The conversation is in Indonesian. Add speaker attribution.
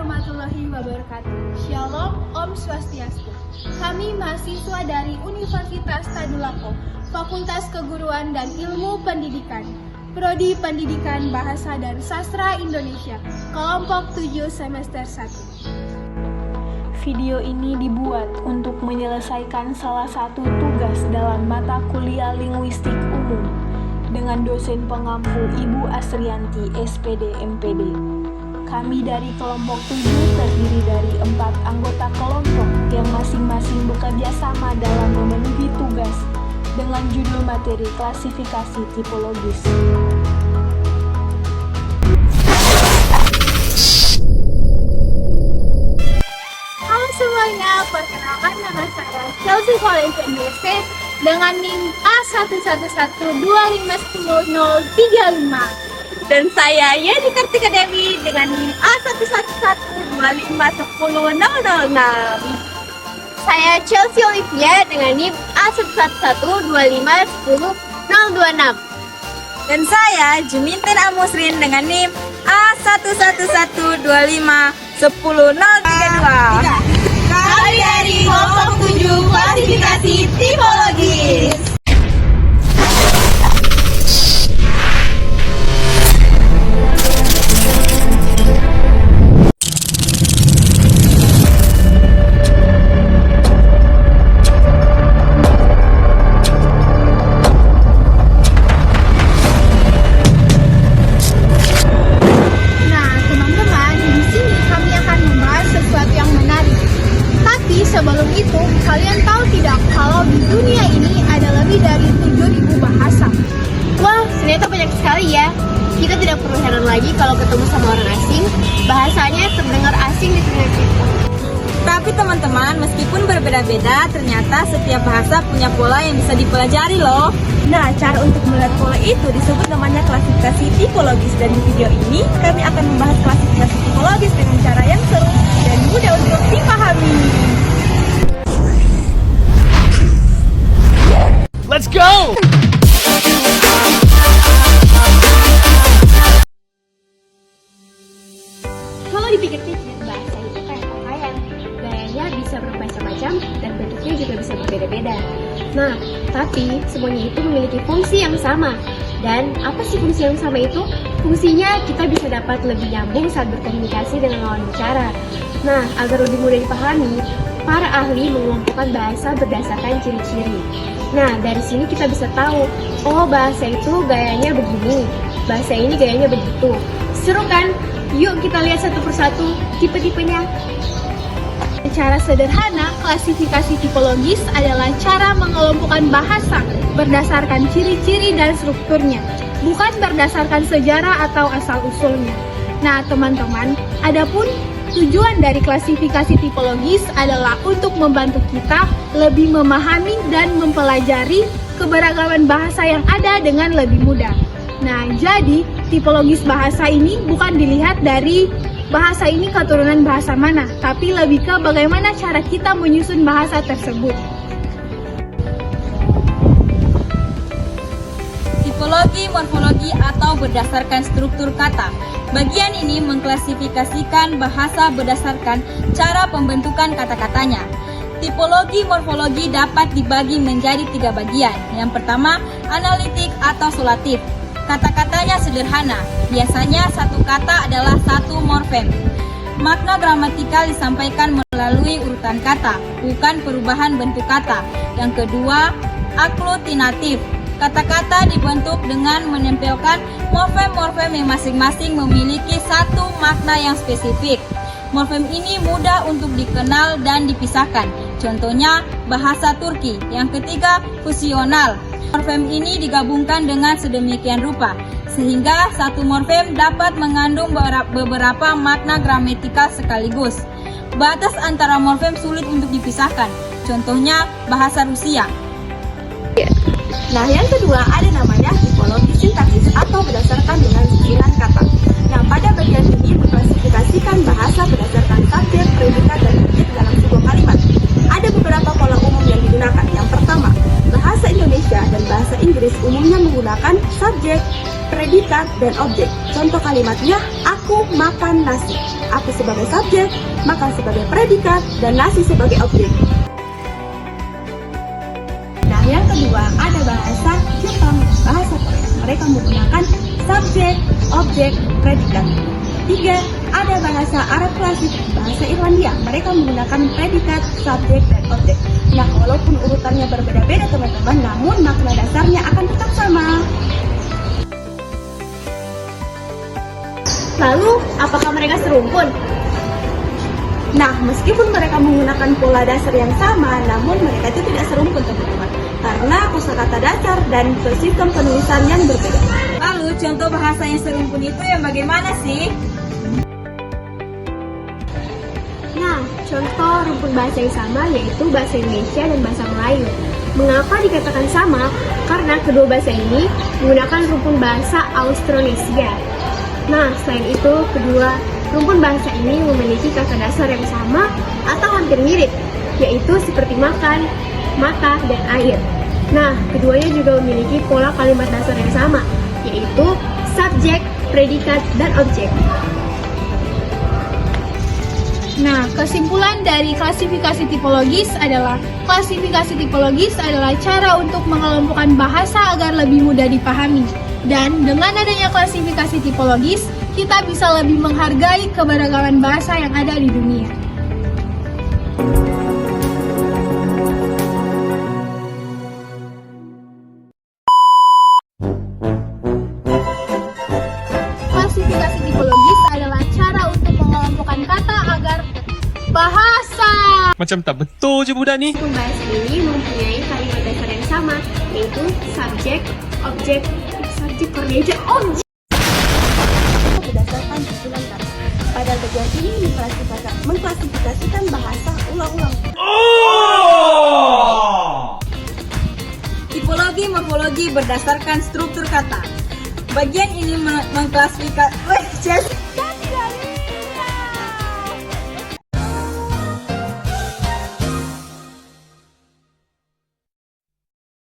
Speaker 1: warahmatullahi wabarakatuh. Shalom, Om Swastiastu. Kami mahasiswa dari Universitas Tadulako, Fakultas Keguruan dan Ilmu Pendidikan, Prodi Pendidikan Bahasa dan Sastra Indonesia, kelompok 7 semester 1.
Speaker 2: Video ini dibuat untuk menyelesaikan salah satu tugas dalam mata kuliah linguistik umum dengan dosen pengampu Ibu Asrianti, SPD MPD. Kami dari kelompok 7 terdiri dari 4 anggota kelompok yang masing-masing bekerja sama dalam memenuhi tugas dengan judul materi klasifikasi tipologis.
Speaker 1: Halo semuanya, perkenalkan nama saya Chelsea Valentine dengan NIM A111251035.
Speaker 3: Dan saya Yeni Kartika Dewi dengan NIM A11125100006.
Speaker 4: Saya Chelsea Olivia dengan NIM A111251026.
Speaker 3: Dan saya Juminten Amusrin dengan NIM A111251032.
Speaker 4: Kami dari kelompok 7 klasifikasi tipologis.
Speaker 1: Sebelum itu, kalian tahu tidak kalau di dunia ini ada lebih dari 7.000 bahasa?
Speaker 4: Wah, ternyata banyak sekali ya. Kita tidak perlu heran lagi kalau ketemu sama orang asing, bahasanya terdengar asing di telinga kita.
Speaker 3: Tapi teman-teman, meskipun berbeda-beda, ternyata setiap bahasa punya pola yang bisa dipelajari loh. Nah, cara untuk melihat pola itu disebut namanya klasifikasi tipologis. Dan di video ini, kami akan membahas klasifikasi tipologis dengan cara yang seru dan mudah untuk dipahami.
Speaker 5: Let's go!
Speaker 4: Kalau dipikir-pikir, bahasa itu kayak pakaian. Gayanya bisa bermacam-macam dan bentuknya juga bisa berbeda-beda. Nah, tapi semuanya itu memiliki fungsi yang sama. Dan apa sih fungsi yang sama itu? Fungsinya kita bisa dapat lebih nyambung saat berkomunikasi dengan lawan bicara. Nah, agar lebih mudah dipahami, para ahli mengelompokkan bahasa berdasarkan ciri-ciri. Nah, dari sini kita bisa tahu, oh bahasa itu gayanya begini, bahasa ini gayanya begitu. Seru kan? Yuk kita lihat satu persatu tipe-tipenya.
Speaker 1: Secara sederhana, klasifikasi tipologis adalah cara mengelompokkan bahasa berdasarkan ciri-ciri dan strukturnya, bukan berdasarkan sejarah atau asal-usulnya. Nah, teman-teman, adapun tujuan dari klasifikasi tipologis adalah untuk membantu kita lebih memahami dan mempelajari keberagaman bahasa yang ada dengan lebih mudah. Nah, jadi tipologis bahasa ini bukan dilihat dari bahasa ini keturunan bahasa mana, tapi lebih ke bagaimana cara kita menyusun bahasa tersebut.
Speaker 3: Tipologi, morfologi, atau berdasarkan struktur kata. Bagian ini mengklasifikasikan bahasa berdasarkan cara pembentukan kata-katanya. Tipologi morfologi dapat dibagi menjadi 3 bagian. Yang pertama, analitik atau sulatif. Kata-katanya sederhana, biasanya satu kata adalah satu morfem. Makna gramatikal disampaikan melalui urutan kata, bukan perubahan bentuk kata. Yang kedua, aglutinatif. Kata-kata dibentuk dengan menempelkan morfem-morfem yang masing-masing memiliki satu makna yang spesifik. Morfem ini mudah untuk dikenal dan dipisahkan. Contohnya, bahasa Turki. Yang ketiga, fusional. Morfem ini digabungkan dengan sedemikian rupa, sehingga satu morfem dapat mengandung beberapa makna gramatikal sekaligus. Batas antara morfem sulit untuk dipisahkan. Contohnya, bahasa Rusia.
Speaker 4: Nah, yang kedua ada namanya tipologi sintaksis atau berdasarkan dengan susunan kata. Nah, pada bagian ini mengklasifikasikan bahasa berdasarkan subjek, predikat, dan objek dalam sebuah kalimat. Ada beberapa pola umum yang digunakan. Yang pertama, bahasa Indonesia dan bahasa Inggris umumnya menggunakan subjek, predikat, dan objek. Contoh kalimatnya, aku makan nasi.
Speaker 5: aku sebagai subjek, makan sebagai predikat, dan nasi sebagai objek. Nah, yang kedua ada bahasa Jepang, bahasa Korea. Mereka menggunakan subjek, objek, predikat. Tiga, ada bahasa Arab klasik, bahasa Irlandia. Mereka menggunakan predikat, subjek, dan objek. Nah, walaupun urutannya berbeda-beda teman-teman, namun makna dasarnya akan tetap sama.
Speaker 4: Lalu, apakah mereka serumpun?
Speaker 5: Nah, meskipun mereka menggunakan pola dasar yang sama, namun mereka itu tidak serumpun teman-teman. Karena kosakata dasar dan sistem penulisan yang berbeda.
Speaker 3: Lalu contoh bahasa yang serumpun itu yang bagaimana sih?
Speaker 4: Nah, contoh rumpun bahasa yang sama yaitu bahasa Indonesia dan bahasa Melayu. Mengapa dikatakan sama? Karena kedua bahasa ini menggunakan rumpun bahasa Austronesia. Nah, selain itu, kedua rumpun bahasa ini memiliki kata dasar yang sama atau hampir mirip, yaitu seperti makan, mata, dan air. Nah, keduanya juga memiliki pola kalimat dasar yang sama, yaitu subjek, predikat, dan objek.
Speaker 1: Nah, kesimpulan dari klasifikasi tipologis adalah cara untuk mengelompokkan bahasa agar lebih mudah dipahami. Dan dengan adanya klasifikasi tipologis, kita bisa lebih menghargai keberagaman bahasa yang ada di dunia. Klasifikasi tipologis adalah cara untuk mengelompokkan kata agar bahasa.
Speaker 6: Macam tak betul je budak ni.
Speaker 4: Rumpun bahasa ini mempunyai kalimat dasar yang sama, yaitu subjek, objek, objek.
Speaker 5: Berdasarkan susunan kata. Pada bagian ini mengklasifikasikan bahasa ulang-ulang.
Speaker 3: Tipologi morfologi berdasarkan struktur kata. Bagian ini mengklasifikasi